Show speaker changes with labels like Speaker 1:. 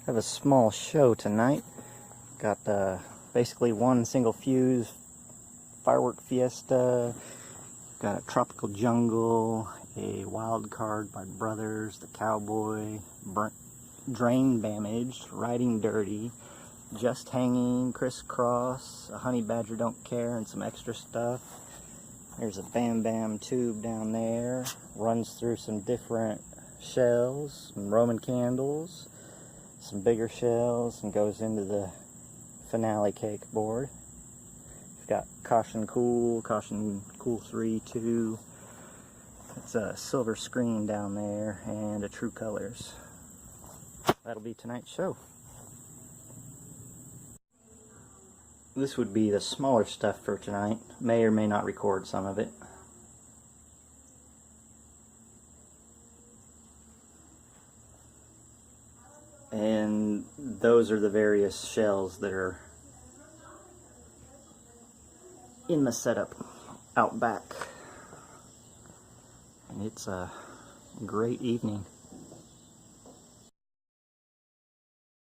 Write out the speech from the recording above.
Speaker 1: Have a small show tonight. Got basically one single fuse firework fiesta. Got a tropical jungle, a wild card by Brothers, the cowboy, drain damaged, riding dirty, just hanging, crisscross, a honey badger don't care, and some extra stuff. There's a Bam Bam tube down there, runs through some different shells, some Roman candles, some bigger shells, and goes into the finale cake board. We've got Caution Cool 3, 2. It's a silver screen down there, and a True Colors. That'll be tonight's show. This would be the smaller stuff for tonight. May or may not record some of it. And those are the various shells that are in the setup out back. And it's a great evening.